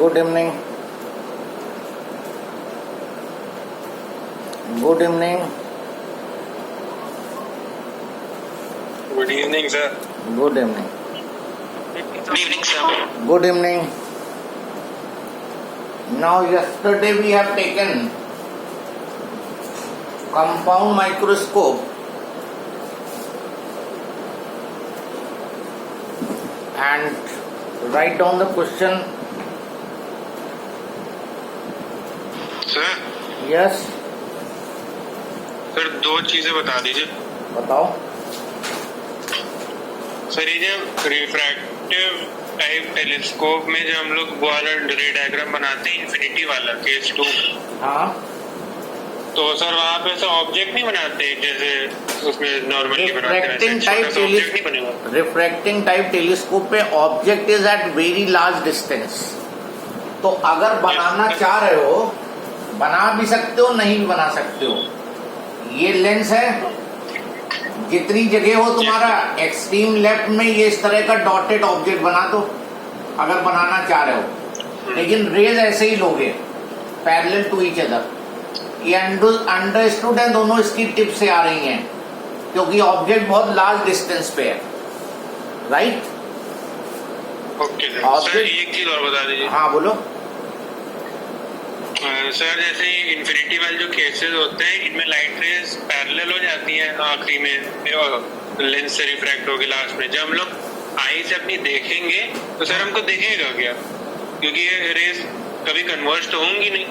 Good evening. Good evening. Good evening, sir. Good evening. Good evening, sir. Good evening. Now, yesterday we have taken compound microscope and write down the question. Sir Yes, sir दो चीजें बता दीजिए. बताओ. Sir ये जो refractive type telescope में जो हम लोग वो वाला रे डायग्राम बनाते हैं इन्फिनिटी वाला केस 2, हाँ, तो सर वहाँ पे ऐसा ऑब्जेक्ट नहीं बनाते जैसे उसमें नॉर्मली बनाते हैं, रिफ्रैक्टिंग छोटा टाइप सा ऑब्जेक्ट नहीं बनेगा. रिफ्रैक्टिंग टाइप टेलीस्कोप पे object is at very large distance. तो अगर बनाना चाह रहे हो, बना भी सकते हो, नहीं भी बना सकते हो. ये लेंस है, जितनी जगह हो तुम्हारा एक्सट्रीम लेफ्ट में ये इस तरह का डॉटेड ऑब्जेक्ट बना दो अगर बनाना चाह रहे हो. लेकिन रेज ऐसे ही लोगे पैरेलल टू ईच अदर. ये अंडरस्टूड है, दोनों इसकी टिप से आ रही हैं क्योंकि ऑब्जेक्ट बहुत लार्ज डिस्टेंस पे है. राइट? Okay sir. एक चीज और बता दीजिए. हाँ बोलो. सर जैसे इन्फिनिटी वाले जो केसेस होते हैं इनमें लाइट रेज पैरेलल हो जाती है आखिरी में, लेंस से रिफ्रैक्ट होगी लास्ट में. जब हम लोग आई से अपनी देखेंगे तो सर हमको देखेगा क्या? क्योंकि ये रेज कभी कन्वर्ज तो होंगी नहीं,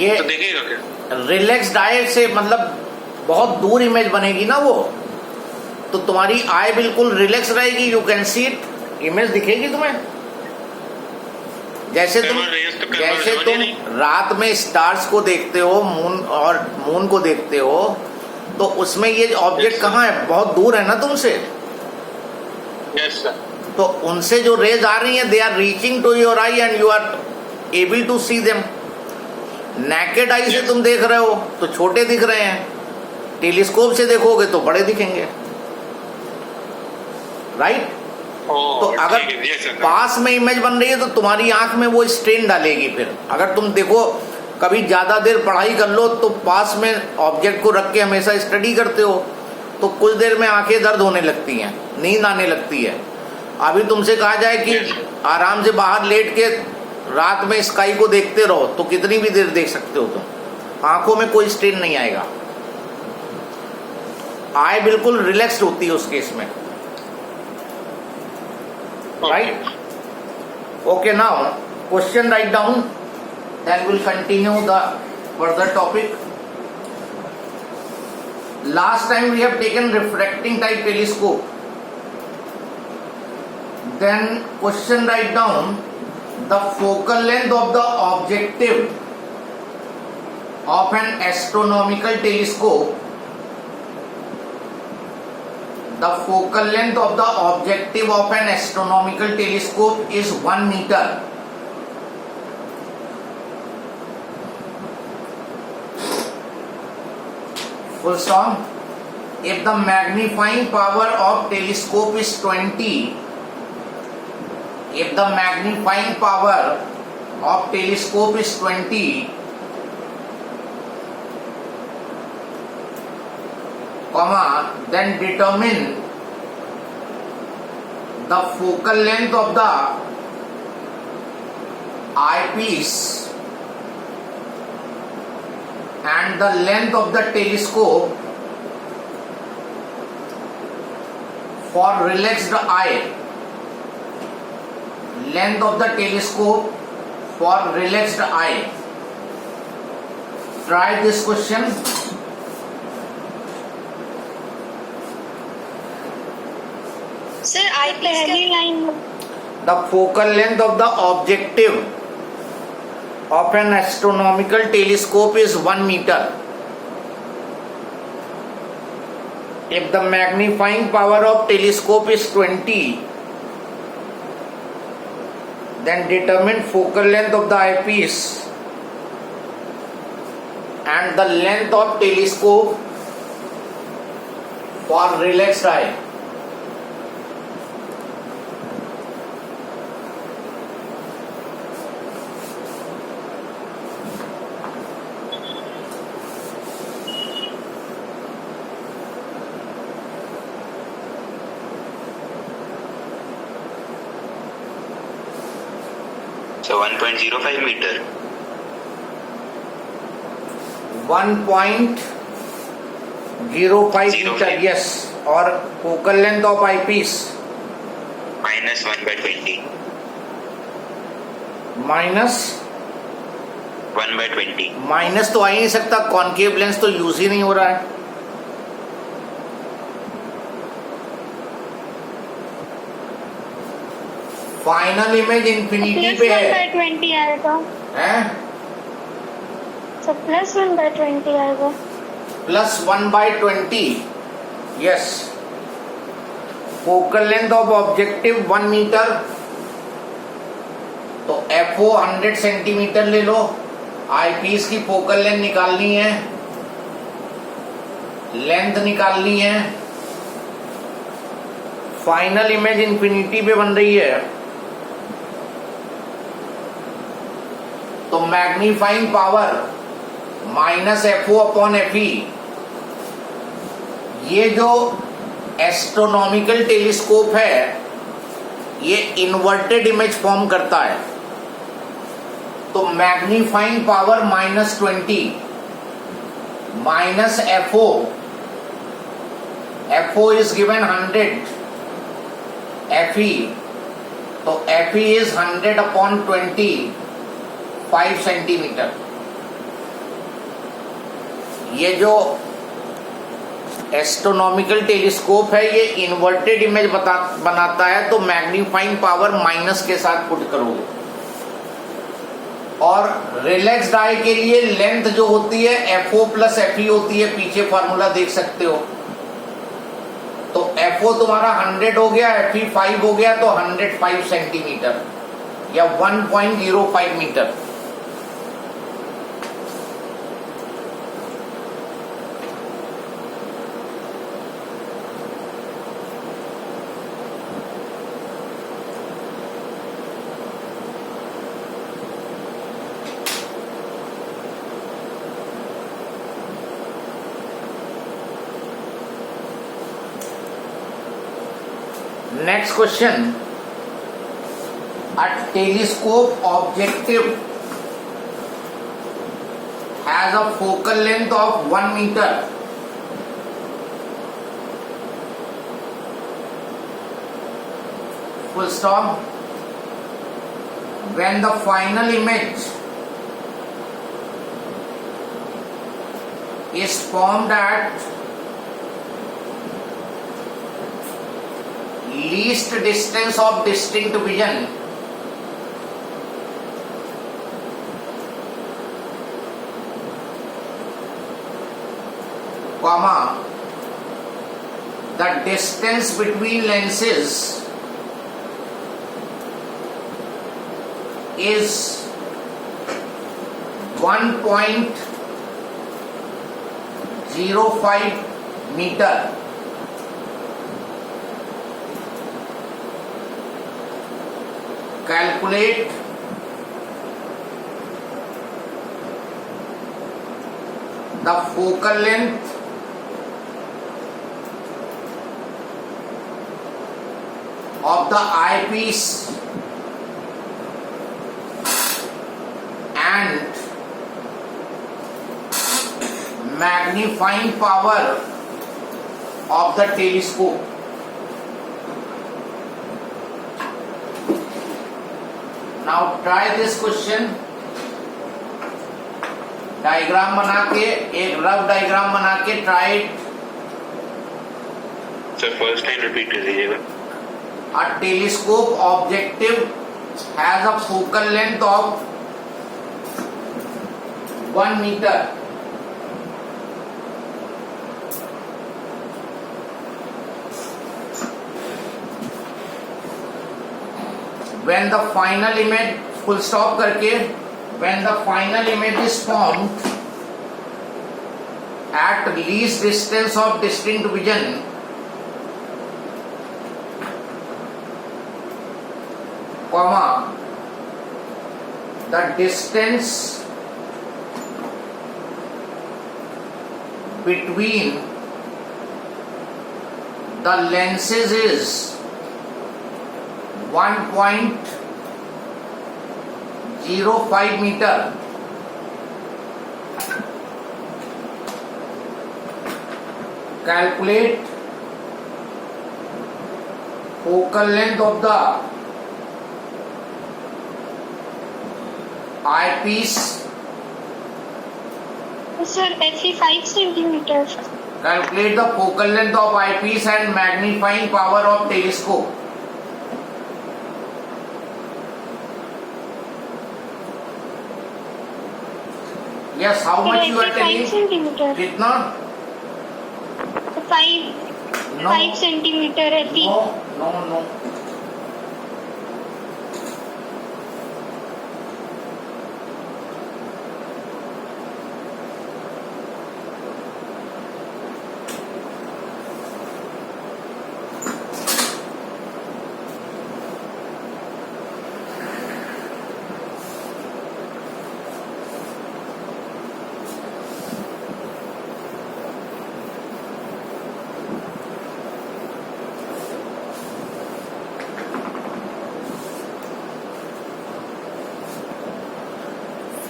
ये तो देखेगा क्या? रिलैक्स डायट से मतलब बहुत दूर इमेज बनेगी ना वो, तो तुम्हारी आई बिल्कुल रिलैक्स रहेगी. You can see it, image दिखेगी तुम्हें. जैसे तुम रात में स्टार्स को देखते हो, मून को देखते हो, तो उसमें ये ऑब्जेक्ट कहाँ है? बहुत दूर है ना तुमसे. Yes sir. तो उनसे जो रेज आ रही हैं, they are reaching to your eye and you are able to see them. Naked eye से तुम देख रहे हो तो छोटे दिख रहे हैं, टेलीस्कोप से देखोगे तो बड़े दिखेंगे. राइट? तो अगर पास में इमेज बन रही है तो तुम्हारी आंख में वो स्ट्रेन डालेगी. फिर अगर तुम देखो, कभी ज्यादा देर पढ़ाई कर लो तो पास में ऑब्जेक्ट को रख के हमेशा स्टडी करते हो तो कुछ देर में आंखें दर्द होने लगती हैं, नींद आने लगती है. अभी तुमसे कहा जाए कि आराम से बाहर लेट के रात में स्काई को देखते रहो तो कितनी भी देर देख सकते हो तुम, आंखों में कोई स्ट्रेन नहीं आएगा. आई बिल्कुल रिलैक्स्ड होती है उस केस में. Right? Okay, now question write down, then we'll continue the further topic. Last time we have taken refracting type telescope. Then question write down the focal length of the objective of an astronomical telescope. The focal length of the objective of an astronomical telescope is 1 meter. Full stop. If the magnifying power of telescope is 20, if the magnifying power of telescope is 20, then determine the focal length of the eyepiece and the length of the telescope for relaxed eye. Length of the telescope for relaxed eye. Try this question. Sir, पहली line. The focal length of the objective of an astronomical telescope is 1 meter. If the magnifying power of telescope is 20, then determine focal length of the eyepiece and the length of telescope for relaxed eye. So 1.05 meter. 1.05 meter, yes. और focal length of eyepiece Minus 1/20. Minus 1/20. Minus तो आ ही नहीं सकता, concave lens तो use ही नहीं हो रहा है. फाइनल इमेज इंफिनिटी प्लस पे 1/20 आएगा. है, तो प्लस 1/20 आएगा. +1/20, yes. Focal length of objective 1 metre, तो FO 100 सेंटीमीटर ले लो. आईपीस की फोकल लेंथ निकालनी है, लेंथ निकालनी है. फाइनल इमेज इंफिनिटी पे बन रही है, तो मैग्नीफाइंग पावर -FO/FE. ये जो एस्ट्रोनॉमिकल टेलीस्कोप है ये इन्वर्टेड इमेज फॉर्म करता है. तो magnifying power -20 minus FO. FO is given 100. FE, तो FE इज 100/20, 5 सेंटीमीटर. ये जो एस्ट्रोनॉमिकल टेलीस्कोप है ये इन्वर्टेड इमेज बनाता है, तो मैग्नीफाइंग पावर माइनस के साथ पुट करोगे. और रिलैक्स्ड आई के लिए लेंथ जो होती है FO+FE होती है, पीछे फार्मूला देख सकते हो. तो FO तुम्हारा 100 हो गया, FE 5 हो गया, तो 105 सेंटीमीटर या 1.05 metre. Next question. A telescope objective has a focal length of 1 meter. Full stop. When the final image is formed at least distance of distinct vision, comma, the distance between lenses is 1.05 meter. Calculate the focal length of the eyepiece and magnifying power of the telescope. Now try this question. Diagram बना के, एक rough diagram बना के try it. Sir first time repeat कर दीजिएगा. A telescope objective has a focal length of 1 meter. When the final image, full stop करके, when the final image is formed at least distance of distinct vision, comma, the distance between the lenses is 1.05 0.05 metre calculate focal length of the eyepiece. Sir, FE 5 centimeters. Calculate the focal length of eyepiece and magnifying power of telescope. Yes, how much you are FE 5 telling? centimeters. कितना? 5 centimeter FE. No.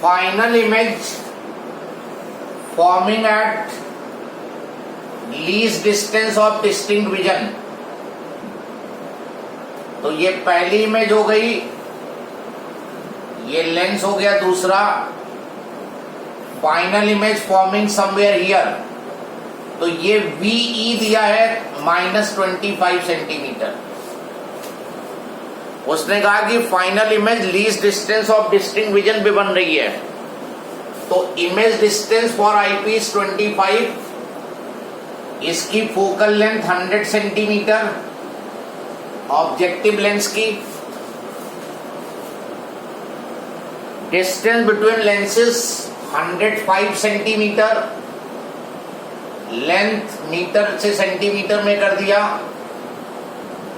Final image forming at least distance of distinct vision. तो ये पहली image हो गई, ये lens हो गया दूसरा. Final image forming somewhere here. तो ये VE दिया है -25 सेंटीमीटर. उसने कहा कि final image least distance of distinct vision भी बन रही है. तो इमेज डिस्टेंस फॉर आईपीस 25, इसकी focal length 100 centimeter objective lens की. Distance between lenses 105 centimeter. Length meter से सेंटीमीटर में कर दिया.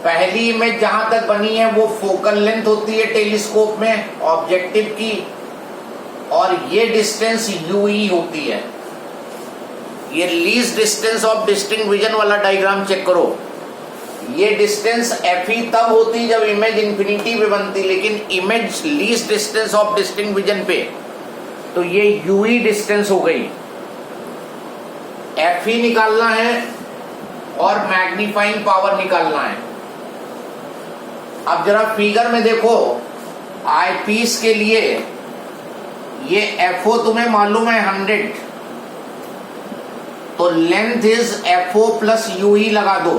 पहली इमेज जहां तक बनी है वो फोकल लेंथ होती है टेलीस्कोप में ऑब्जेक्टिव की, और ये डिस्टेंस यूई होती है. ये least distance of distinct vision वाला डायग्राम चेक करो. ये डिस्टेंस एफई तब होती जब इमेज इंफिनिटी पे बनती, लेकिन image least distance of distinct vision पे, तो ये यूई डिस्टेंस हो गई. एफई निकालना है और मैग्नीफाइंग पावर निकालना है. अब जरा फिगर में देखो, आईपीस के लिए ये एफओ तुम्हें मालूम है 100, तो length is FO plus UE लगा दो.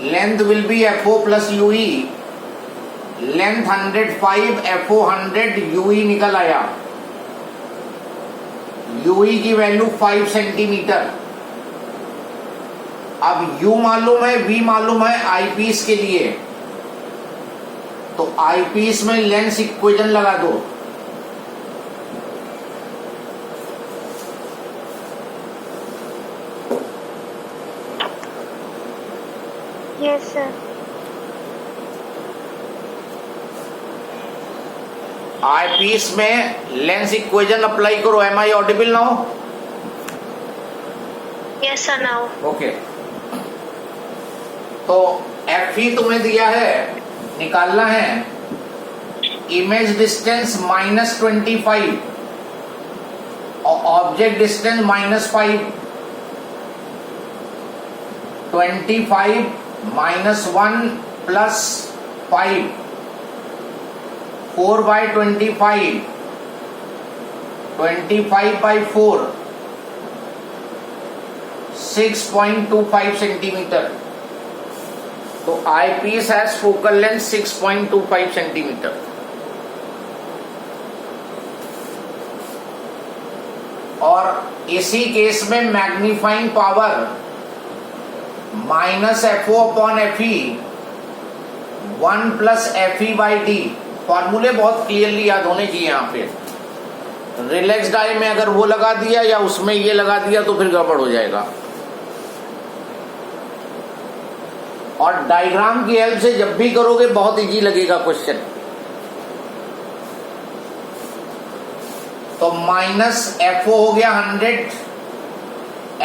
Length will be FO plus UE. Length 105, FO 100, UE निकल आया. यूई की वैल्यू 5 सेंटीमीटर. अब यू मालूम है, वी मालूम है आईपीस के लिए, तो आईपीस में लेंस इक्वेशन लगा दो. Yes, sir. आईपीस में लेंस इक्वेशन अप्लाई करो. Am I audible now? Yes, sir, now. Okay. तो एफई तुम्हें दिया है, निकालना है. इमेज डिस्टेंस -25 और ऑब्जेक्ट डिस्टेंस -5. 25 -1 plus 5, 4/25, 25/4, 6.25 centimeter. तो eyepiece has focal length 6.25 centimetre. और इसी केस में मैग्नीफाइंग पावर -FO/FE 1 + FE/D. फॉर्मूले बहुत क्लियरली याद होने चाहिए. यहाँ पे रिलैक्स डाई में अगर वो लगा दिया या उसमें ये लगा दिया तो फिर गड़बड़ हो जाएगा. और डायग्राम की हेल्प से जब भी करोगे बहुत इजी लगेगा क्वेश्चन. तो -FO हो गया 100,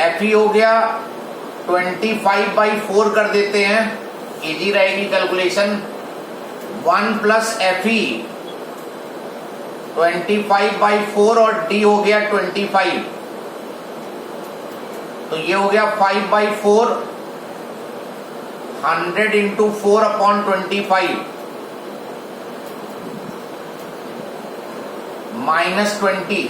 FE हो गया 25/4 कर देते हैं, इजी रहेगी कैलकुलेशन. 1 + FE 25/4 और d हो गया 25, तो ये हो गया 5/4, 100 इंटू 4/25 -20।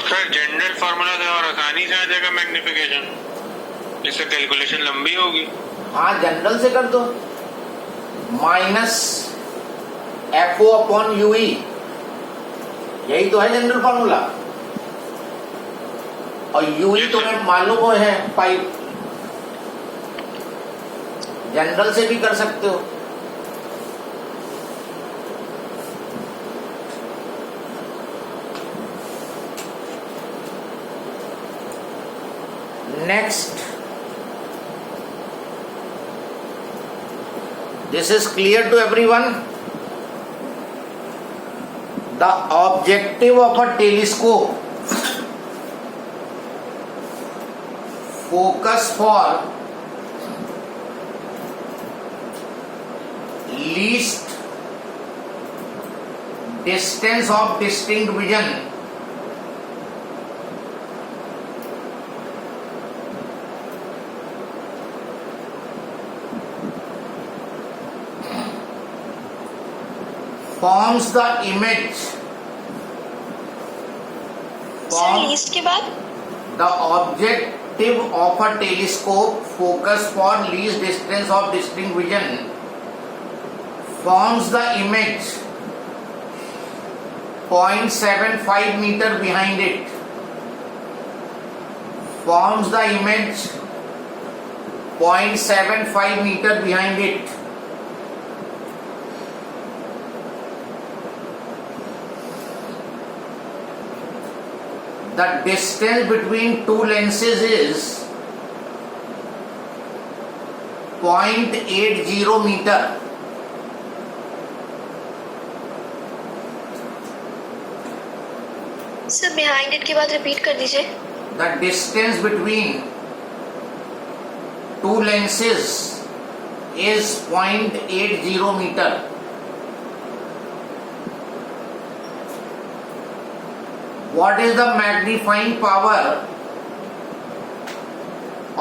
सर जनरल फॉर्मूला से और आसानी से आ जाएगा मैग्निफिकेशन, इससे कैलकुलेशन लंबी होगी। हाँ, जनरल से कर दो, -FO/UE, यही तो है जनरल फॉर्मूला, और UE तुम्हें मालूम है पाइप, जनरल से भी कर सकते हो। Next, this is clear to everyone. The objective of a telescope, focus for least distance of distinct vision forms the image. Sir least के बाद The objective of a telescope focus for least distance of distinct vision forms the image 0.75 meter behind it. Forms the image 0.75 meter behind it. The distance between two lenses is 0.80 meter. Sir behind it के बाद repeat कर दीजिए। The distance between two lenses is 0.80 meter. What is the magnifying power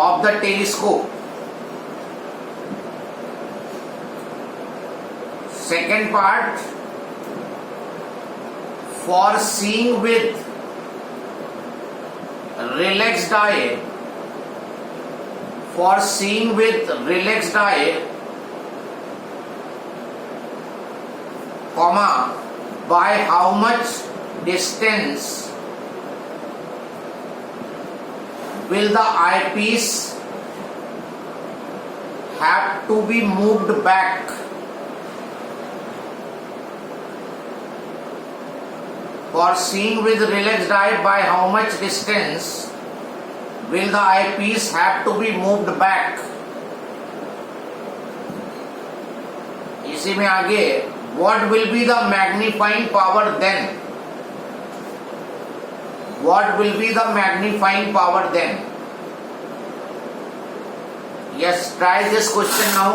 of the telescope? Second part, for seeing with relaxed eye, for seeing with relaxed eye, comma, by how much distance will the eyepiece have to be moved back? For seeing with relaxed eye, by how much distance will the eyepiece have to be moved back? इसी में आगे, what will be the magnifying power then? What will be the magnifying power then? Yes, try this question now.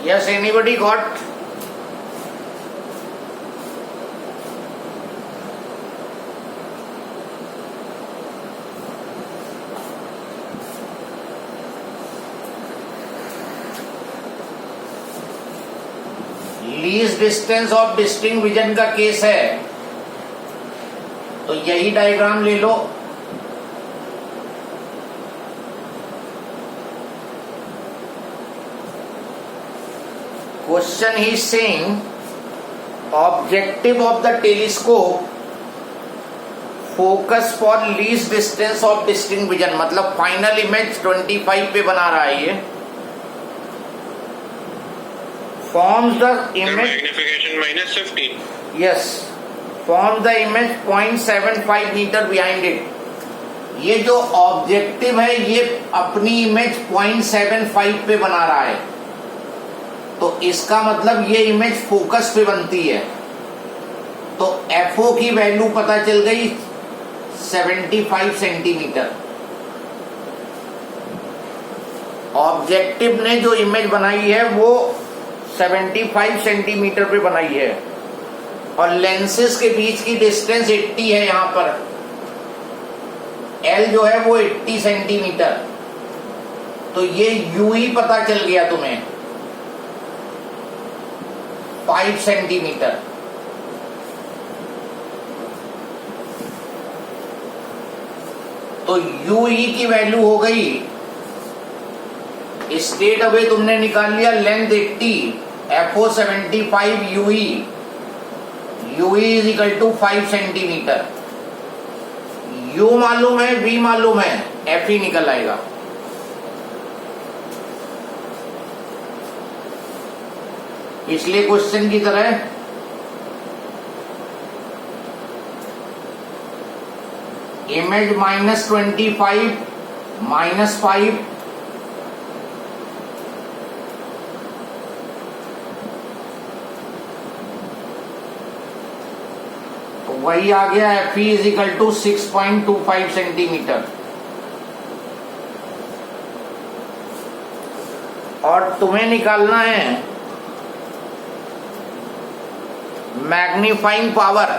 Yes, anybody got? Least distance of distinct vision का case है, तो यही diagram ले लो। Question ही saying objective of the telescope focus for least distance of distinct vision, मतलब final image 25 पे बना रहा है ये। Forms the image magnification -50। Yes, form the image 0.75 meter behind it. ये जो ऑब्जेक्टिव है ये अपनी इमेज 0.75 पे बना रहा है, तो इसका मतलब ये इमेज फोकस पे बनती है। तो FO की वैल्यू पता चल गई 75 सेंटीमीटर। ऑब्जेक्टिव ने जो इमेज बनाई है वो 75 सेंटीमीटर पे बनाई है, और लेंसेज के बीच की डिस्टेंस 80 है। यहां पर L जो है वो 80 सेंटीमीटर। तो ये UE पता चल गया तुम्हें 5 सेंटीमीटर। तो UE की वैल्यू हो गई, स्ट्रेट अवे तुमने निकाल लिया length 80, FO 75, UE is equal to 5 centimetre. U मालूम है, V मालूम है, FE निकल आएगा। पिछले क्वेश्चन की तरह इमेज -25 -5 तो वही आ गया FE is equal to 6.25 centimetre. और तुम्हें निकालना है मैग्नीफाइंग पावर।